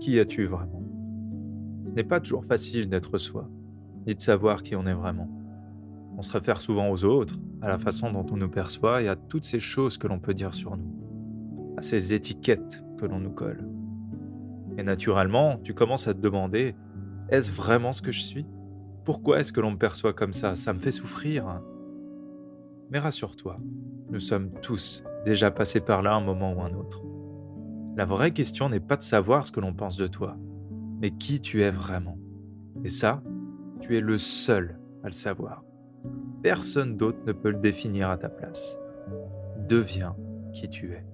Qui es-tu vraiment? Ce n'est pas toujours facile d'être soi, ni de savoir qui on est vraiment. On se réfère souvent aux autres, à la façon dont on nous perçoit et à toutes ces choses que l'on peut dire sur nous, à ces étiquettes que l'on nous colle. Et naturellement, tu commences à te demander, est-ce vraiment ce que je suis? Pourquoi est-ce que l'on me perçoit comme ça? Ça me fait souffrir, hein. Mais rassure-toi, nous sommes tous déjà passés par là un moment ou un autre. La vraie question n'est pas de savoir ce que l'on pense de toi, mais qui tu es vraiment. Et ça, tu es le seul à le savoir. Personne d'autre ne peut le définir à ta place. Deviens qui tu es.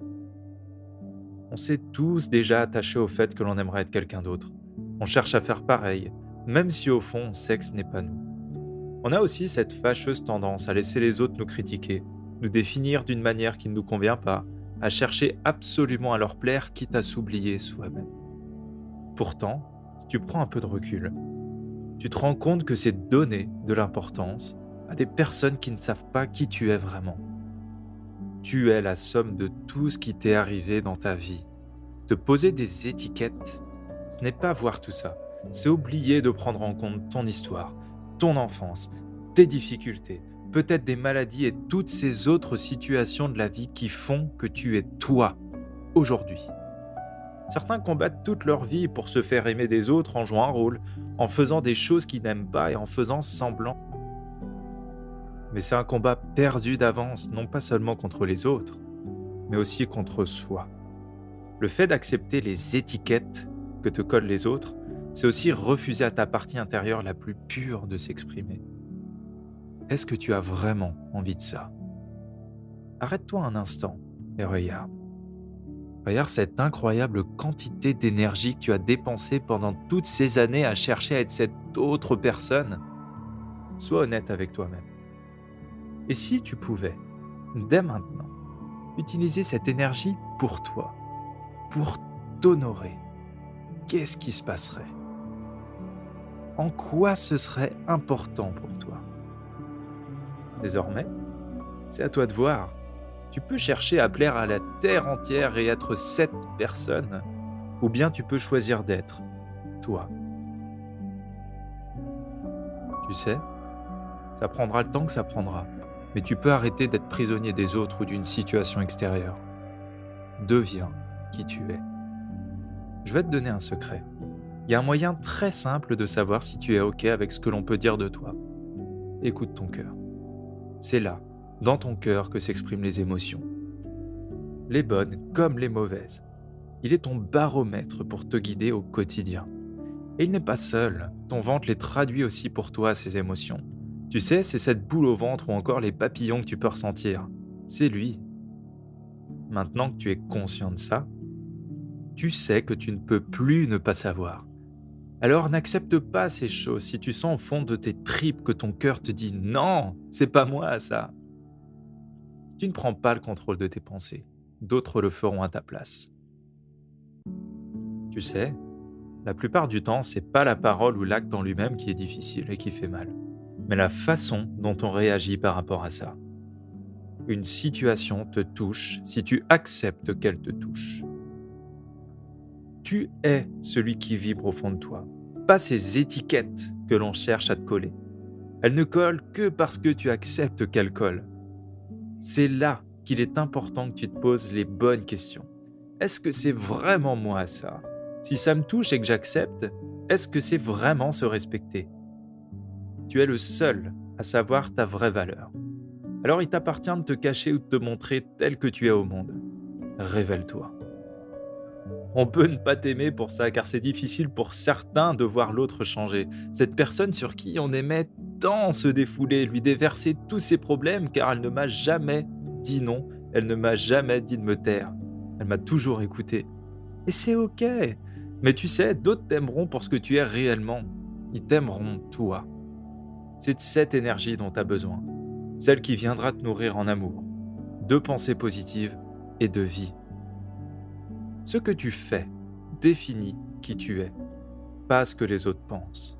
On s'est tous déjà attachés au fait que l'on aimerait être quelqu'un d'autre. On cherche à faire pareil, même si au fond on sait que ce n'est pas nous. On a aussi cette fâcheuse tendance à laisser les autres nous critiquer, nous définir d'une manière qui ne nous convient pas, à chercher absolument à leur plaire, quitte à s'oublier soi-même. Pourtant, si tu prends un peu de recul, tu te rends compte que c'est donner de l'importance à des personnes qui ne savent pas qui tu es vraiment. Tu es la somme de tout ce qui t'est arrivé dans ta vie. Te poser des étiquettes, ce n'est pas voir tout ça. C'est oublier de prendre en compte ton histoire, ton enfance, tes difficultés, peut-être des maladies et toutes ces autres situations de la vie qui font que tu es toi, aujourd'hui. Certains combattent toute leur vie pour se faire aimer des autres en jouant un rôle, en faisant des choses qu'ils n'aiment pas et en faisant semblant. Mais c'est un combat perdu d'avance, non pas seulement contre les autres, mais aussi contre soi. Le fait d'accepter les étiquettes que te collent les autres, c'est aussi refuser à ta partie intérieure la plus pure de s'exprimer. Est-ce que tu as vraiment envie de ça? Arrête-toi un instant et regarde. Regarde cette incroyable quantité d'énergie que tu as dépensée pendant toutes ces années à chercher à être cette autre personne. Sois honnête avec toi-même. Et si tu pouvais, dès maintenant, utiliser cette énergie pour toi, pour t'honorer, qu'est-ce qui se passerait? En quoi ce serait important pour toi? Désormais, c'est à toi de voir. Tu peux chercher à plaire à la terre entière et être cette personne, ou bien tu peux choisir d'être toi. Tu sais, ça prendra le temps que ça prendra, mais tu peux arrêter d'être prisonnier des autres ou d'une situation extérieure. Deviens qui tu es. Je vais te donner un secret. Il y a un moyen très simple de savoir si tu es OK avec ce que l'on peut dire de toi. Écoute ton cœur. C'est là, dans ton cœur, que s'expriment les émotions. Les bonnes comme les mauvaises. Il est ton baromètre pour te guider au quotidien. Et il n'est pas seul. Ton ventre les traduit aussi pour toi, ces émotions. Tu sais, c'est cette boule au ventre ou encore les papillons que tu peux ressentir. C'est lui. Maintenant que tu es conscient de ça, tu sais que tu ne peux plus ne pas savoir. Alors n'accepte pas ces choses si tu sens au fond de tes tripes que ton cœur te dit non, c'est pas moi ça. Si tu ne prends pas le contrôle de tes pensées, d'autres le feront à ta place. Tu sais, la plupart du temps, c'est pas la parole ou l'acte en lui-même qui est difficile et qui fait mal, mais la façon dont on réagit par rapport à ça. Une situation te touche si tu acceptes qu'elle te touche. Tu es celui qui vibre au fond de toi, pas ces étiquettes que l'on cherche à te coller. Elles ne collent que parce que tu acceptes qu'elles collent. C'est là qu'il est important que tu te poses les bonnes questions. Est-ce que c'est vraiment moi ça? Si ça me touche et que j'accepte, est-ce que c'est vraiment se respecter? Tu es le seul à savoir ta vraie valeur. Alors il t'appartient de te cacher ou de te montrer tel que tu es au monde. Révèle-toi. On peut ne pas t'aimer pour ça, car c'est difficile pour certains de voir l'autre changer. Cette personne sur qui on aimait tant se défouler, lui déverser tous ses problèmes, car elle ne m'a jamais dit non, elle ne m'a jamais dit de me taire. Elle m'a toujours écouté. Et c'est ok. Mais tu sais, d'autres t'aimeront pour ce que tu es réellement. Ils t'aimeront toi. C'est de cette énergie dont tu as besoin. Celle qui viendra te nourrir en amour, de pensées positives et de vie. Ce que tu fais définit qui tu es, pas ce que les autres pensent.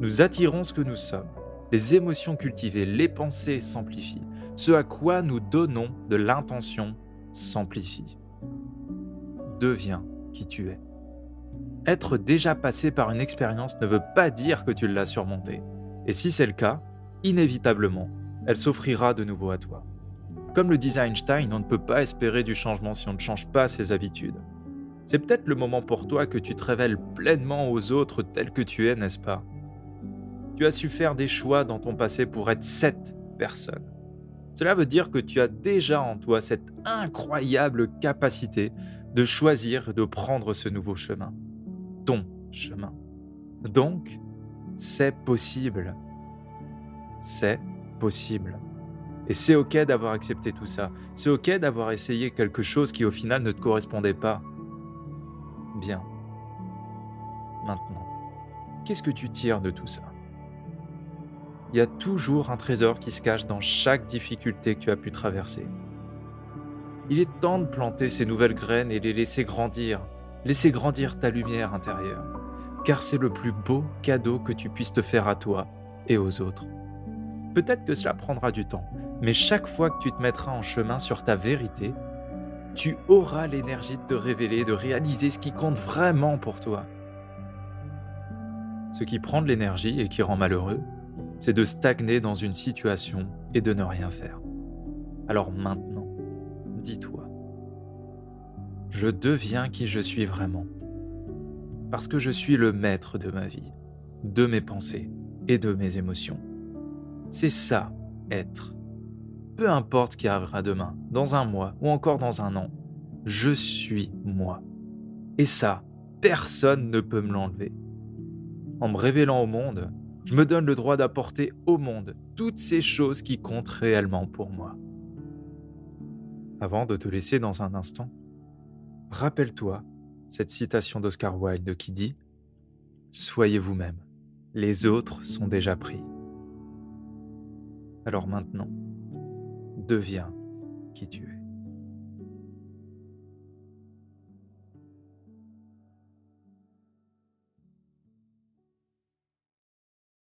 Nous attirons ce que nous sommes. Les émotions cultivées, les pensées s'amplifient. Ce à quoi nous donnons de l'intention s'amplifie. Deviens qui tu es. Être déjà passé par une expérience ne veut pas dire que tu l'as surmontée. Et si c'est le cas, inévitablement, elle s'offrira de nouveau à toi. Comme le disait Einstein, on ne peut pas espérer du changement si on ne change pas ses habitudes. C'est peut-être le moment pour toi que tu te révèles pleinement aux autres tel que tu es, n'est-ce pas? Tu as su faire des choix dans ton passé pour être cette personne. Cela veut dire que tu as déjà en toi cette incroyable capacité de choisir et de prendre ce nouveau chemin, ton chemin. Donc, c'est possible. C'est possible. Et c'est ok d'avoir accepté tout ça. C'est ok d'avoir essayé quelque chose qui au final ne te correspondait pas. Bien. Maintenant, qu'est-ce que tu tires de tout ça? Il y a toujours un trésor qui se cache dans chaque difficulté que tu as pu traverser. Il est temps de planter ces nouvelles graines et les laisser grandir. Laisser grandir ta lumière intérieure. Car c'est le plus beau cadeau que tu puisses te faire à toi et aux autres. Peut-être que cela prendra du temps, mais chaque fois que tu te mettras en chemin sur ta vérité, tu auras l'énergie de te révéler, de réaliser ce qui compte vraiment pour toi. Ce qui prend de l'énergie et qui rend malheureux, c'est de stagner dans une situation et de ne rien faire. Alors maintenant, dis-toi, je deviens qui je suis vraiment. Parce que je suis le maître de ma vie, de mes pensées et de mes émotions. C'est ça, être. Peu importe ce qui arrivera demain, dans un mois ou encore dans un an, je suis moi. Et ça, personne ne peut me l'enlever. En me révélant au monde, je me donne le droit d'apporter au monde toutes ces choses qui comptent réellement pour moi. Avant de te laisser dans un instant, rappelle-toi cette citation d'Oscar Wilde qui dit « Soyez vous-même, les autres sont déjà pris ». Alors maintenant, deviens qui tu es.